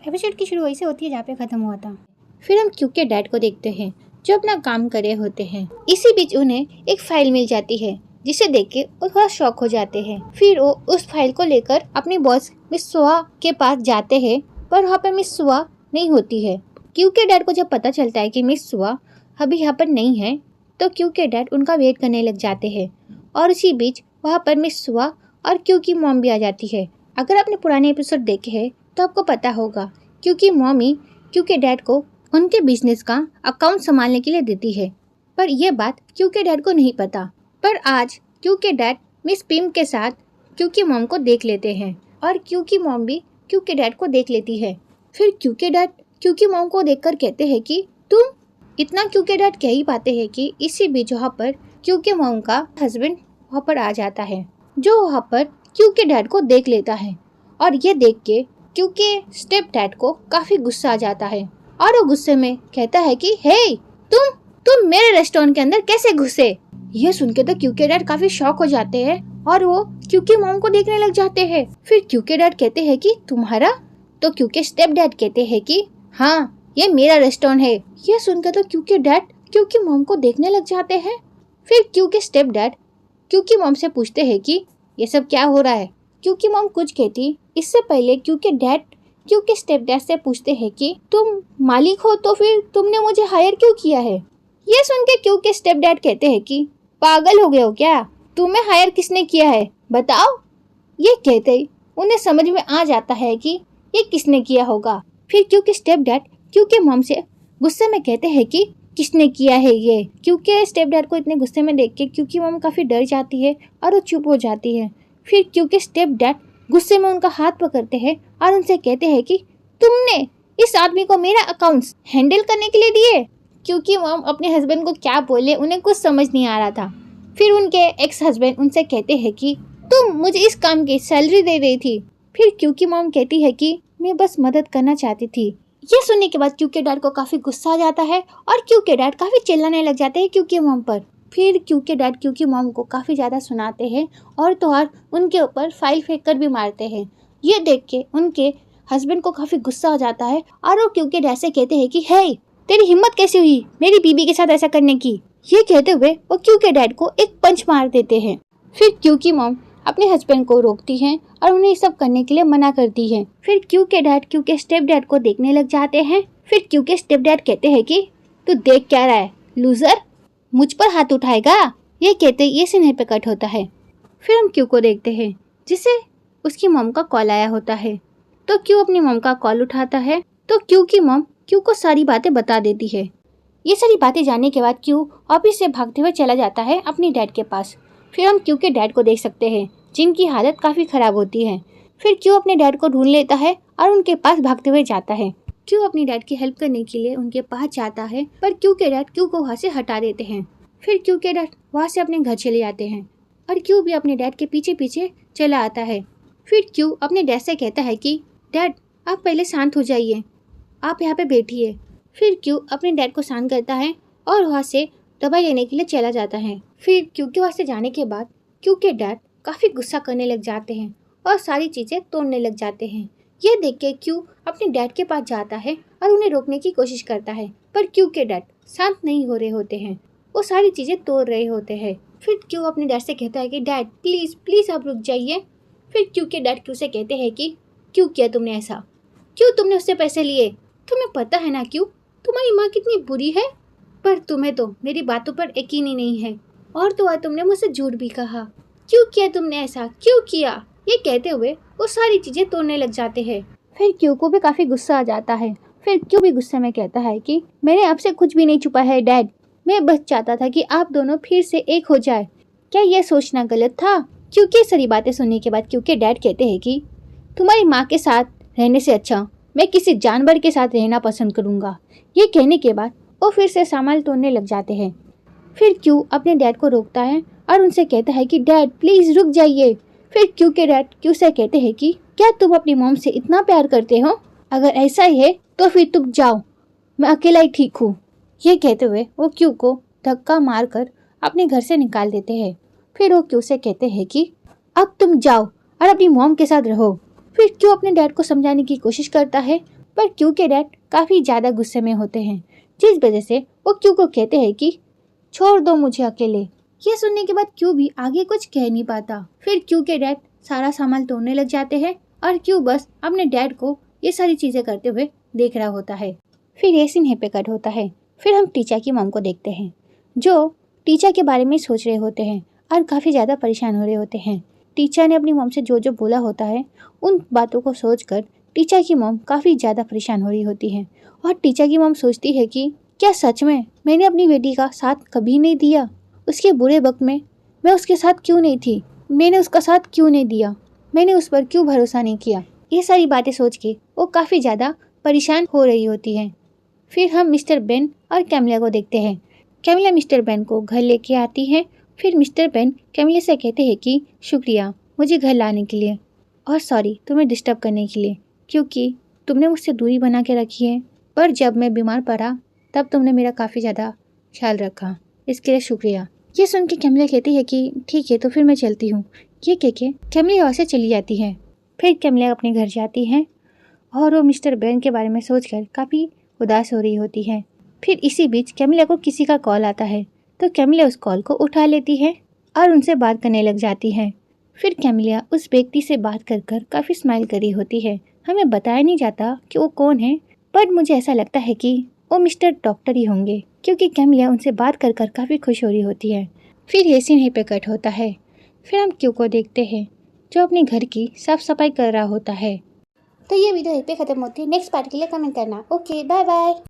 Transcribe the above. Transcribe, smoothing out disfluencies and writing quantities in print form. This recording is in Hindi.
एपिसोड की शुरू वैसे होती है जहाँ पे खत्म हुआ था। फिर हम क्यू के डैड को देखते हैं जो अपना काम कर रहे होते हैं। इसी बीच उन्हें एक फाइल मिल जाती है जिसे देख के वो थोड़ा शॉक हो जाते हैं। फिर वो उस फाइल को लेकर अपनी बॉस मिस सुहा के पास जाते हैं, पर वहाँ पे मिस सुहा नहीं होती है। क्यू के डैड को जब पता चलता है कि मिस सुहा अभी यहाँ पर नहीं है तो क्यू के डैड उनका वेट करने लग जाते हैं। और इसी बीच वहाँ पर मिस सुहा और क्यू की मॉम भी आ जाती है। अगर आपने पुराने एपिसोड देखे हैं तो आपको पता होगा क्योंकि मॉमी क्यू के डैड को उनके बिजनेस का अकाउंट संभालने के लिए देती है, पर यह बात क्यू के डैड को नहीं पता। पर आज क्यू के डैड मिस पिम के साथ क्यू की मॉम को देख लेते हैं और क्यू की मॉम भी क्यू के डैड को देख लेती है। फिर क्यू के डैड क्यू की मॉम को देखकर कहते हैं कि तुम इतना क्यू के डैड कह ही पाते हैं कि इसी बीच वहाँ पर क्यू के मॉम का हस्बैंड वहाँ पर आ जाता है जो वहाँ पर क्यू के डैड को देख लेता है। और ये देख के क्यू के स्टेप डैड को काफी गुस्सा आ जाता है और वो गुस्से में कहता है कि हे तुम मेरे रेस्टोरेंट के अंदर कैसे घुसे। ये सुन के तो क्यू के डैड काफी शॉक हो जाते हैं और वो क्यू की मॉम को देखने लग जाते हैं। फिर क्यू के डैड कहते हैं कि तुम्हारा, तो क्यू के स्टेप डैड कहते हैं कि हाँ ये मेरा रेस्टोरेंट है। ये सुन के तो क्यू के डैड क्यू की मॉम को देखने लग जाते हैं। फिर क्यू के स्टेप डैड क्यू की मॉम से पूछते हैं कि ये सब क्या हो रहा है। क्यू की मॉम कुछ कहती इससे पहले क्यू के डैड क्यू के स्टेप डैड से पूछते हैं कि तुम मालिक हो तो फिर तुमने मुझे हायर क्यों किया है। ये सुन के क्यू के स्टेप डैड कहते हैं कि पागल हो गए हो क्या, तुम्हें हायर किसने किया है बताओ। ये कहते ही उन्हें समझ में आ जाता है कि ये किसने किया होगा। फिर क्यू के स्टेप डैड क्यू के मॉम से गुस्से में कहते हैं कि किसने किया है ये। क्यू के स्टेप डैड को इतने गुस्से में देख के क्यू की मॉम काफी डर जाती है और वो चुप हो जाती है। फिर क्यू के स्टेप डैड गुस्से में उनका हाथ पकड़ते हैं और उनसे कहते हैं कि तुमने इस आदमी को मेरा अकाउंट्स हैंडल करने के लिए दिए। क्योंकि मॉम अपने हस्बैंड को क्या बोले उन्हें कुछ समझ नहीं आ रहा था। फिर उनके एक्स हस्बैंड उनसे कहते हैं कि तुम मुझे इस काम की सैलरी दे रही थी। फिर क्यू की मॉम कहती है कि मैं बस मदद करना चाहती थी। ये सुनने के बाद क्यू के डैड को काफी गुस्सा आ जाता है और क्यू के डैड काफी चिल्लाने लग जाते हैं क्यू की मॉम पर। फिर क्यू के डैड क्यू की मॉम को काफी ज्यादा सुनाते हैं और तो और उनके ऊपर फाइल फेंक कर भी मारते हैं। ये देख के उनके हस्बैंड को काफी गुस्सा हो जाता है और वो क्यू के डैड से कहते हैं कि हे तेरी हिम्मत कैसे हुई मेरी बीबी के साथ ऐसा करने की। ये कहते हुए वो क्यू के डैड को एक पंच मार देते हैं। फिर क्यू की मॉम अपने हस्बैंड को रोकती हैं और उन्हें सब करने के लिए मना करती है। फिर क्यू के डैड क्यू के स्टेप डैड को देखने लग जाते हैं। फिर क्यू के स्टेप डैड कहते हैं कि तू देख क्या रहा है लूजर, मुझ पर हाथ उठाएगा। ये कहते ये सीने पे कट होता है। फिर हम क्यू को देखते हैं जिसे उसकी मॉम का कॉल आया होता है। तो क्यू अपनी मॉम का कॉल उठाता है तो क्यू की मॉम क्यू को सारी बातें बता देती है। ये सारी बातें जानने के बाद क्यू ऑफिस से भागते हुए चला जाता है अपनी डैड के पास। फिर हम क्यू के डैड को देख सकते हैं जिनकी हालत काफी खराब होती है। फिर क्यू अपने डैड को ढूंढ लेता है और उनके पास भागते हुए जाता है। क्यू अपनी डैड की हेल्प करने के लिए उनके पास जाता है पर क्यू के डैड क्यू को वहाँ से हटा देते हैं। फिर क्यू के डैड वहाँ से अपने घर चले जाते हैं और क्यू भी अपने डैड के पीछे पीछे चला आता है। फिर क्यू अपने डैड से कहता है कि डैड आप पहले शांत हो जाइए, आप यहाँ पे बैठिए। फिर क्यू अपने डैड को शांत करता है और वहाँ से दवाई लेने के लिए चला जाता है। फिर क्यू के वहाँ से जाने के बाद क्यू के डैड काफ़ी गुस्सा करने लग जाते हैं और सारी चीज़ें तोड़ने लग जाते हैं। ये देख के क्यू अपने डैड के पास जाता है और उन्हें रोकने की कोशिश करता है पर क्यू के डैड शांत नहीं हो रहे होते हैं, वो सारी चीज़ें तोड़ रहे होते हैं। फिर क्यू अपने डैड से कहता है कि डैड प्लीज़ प्लीज़ आप रुक जाइए। फिर क्यू के डैड क्यू से कहते हैं कि क्यों किया तुमने ऐसा, क्यों तुमने उससे पैसे लिए, तुम्हें पता है ना क्यों तुम्हारी माँ कितनी बुरी है, पर तुम्हें तो मेरी बातों पर यकीन ही नहीं है और तो और तुमने मुझसे झूठ भी कहा, क्यों किया तुमने ऐसा, क्यों किया। ये कहते हुए वो सारी चीज़ें तोड़ने लग जाते हैं। फिर क्यू को भी काफ़ी गुस्सा आ जाता है। फिर क्यू भी गुस्से में कहता है कि मैंने आपसे कुछ भी नहीं छुपा है डैड, मैं बस चाहता था कि आप दोनों फिर से एक हो जाए, क्या यह सोचना गलत था। क्योंकि सारी बातें सुनने के बाद क्यू के डैड कहते हैं कि तुम्हारी माँ के साथ रहने से अच्छा मैं किसी जानवर के साथ रहना पसंद करूँगा। ये कहने के बाद वो फिर से सामान तोड़ने लग जाते हैं। फिर क्यू अपने डैड को रोकता है और उनसे कहता है कि डैड प्लीज़ रुक जाइए। फिर क्यू के डैड क्यू से कहते हैं कि क्या तुम अपनी मॉम से इतना प्यार करते हो, अगर ऐसा ही है तो फिर तुम जाओ, मैं अकेला ही ठीक हूँ। ये कहते हुए वो क्यू को धक्का मारकर अपने घर से निकाल देते हैं। फिर वो क्यू से कहते हैं कि अब तुम जाओ और अपनी मॉम के साथ रहो। फिर क्यू अपने डैड को समझाने की कोशिश करता है पर क्यू के डैड काफी ज्यादा गुस्से में होते हैं, जिस वजह से वो क्यू को कहते हैं कि छोड़ दो मुझे अकेले। ये सुनने के बाद क्यू भी आगे कुछ कह नहीं पाता। फिर क्यू के डैड सारा सामान तोड़ने लग जाते हैं और क्यू बस अपने डैड को ये सारी चीजें करते हुए देख रहा होता है। फिर ये सीन पे कट होता है। फिर हम टीचा की मॉम को देखते हैं, जो टीचा के बारे में सोच रहे होते हैं और काफी ज्यादा परेशान हो रहे होते हैं। टीचा ने अपनी मॉम से जो जो बोला होता है, उन बातों को सोचकर टीचा की मॉम काफी ज्यादा परेशान हो रही होती है। और टीचा की मॉम सोचती है कि क्या सच में मैंने अपनी बेटी का साथ कभी नहीं दिया? उसके बुरे वक्त में मैं उसके साथ क्यों नहीं थी? मैंने उसका साथ क्यों नहीं दिया? मैंने उस पर क्यों भरोसा नहीं किया? ये सारी बातें सोच के वो काफ़ी ज़्यादा परेशान हो रही होती हैं। फिर हम मिस्टर बेन और कैमिला को देखते हैं। कैमिला मिस्टर बेन को घर लेके आती है। फिर मिस्टर बेन कैमिला से कहते हैं कि शुक्रिया मुझे घर लाने के लिए, और सॉरी तुम्हें डिस्टर्ब करने के लिए, क्योंकि तुमने मुझसे दूरी बना के रखी है, पर जब मैं बीमार पड़ा तब तुमने मेरा काफ़ी ज़्यादा ख्याल रखा, इसके लिए शुक्रिया। ये सुन के कैमिला कहती है कि ठीक है तो फिर मैं चलती हूँ। ये कह के कैमिला वहाँ से चली जाती है। फिर कैमिला अपने घर जाती है और वो मिस्टर बेन के बारे में सोचकर काफ़ी उदास हो रही होती है। फिर इसी बीच कैमिला को किसी का कॉल आता है, तो कैमिला उस कॉल को उठा लेती है और उनसे बात करने लग जाती है। फिर कैमिला उस व्यक्ति से बात कर कर काफ़ी स्माइल करी होती है। हमें बताया नहीं जाता कि वो कौन है, पर मुझे ऐसा लगता है कि वो मिस्टर डॉक्टर ही होंगे, क्योंकि कैमिला उनसे बात कर कर काफ़ी खुश हो रही होती है। फिर ये सीन पे कट होता है। फिर हम क्यू को देखते हैं, जो अपने घर की साफ सफाई कर रहा होता है। तो ये वीडियो यहीं पे खत्म होती है। नेक्स्ट पार्ट के लिए कमेंट करना। Okay bye bye.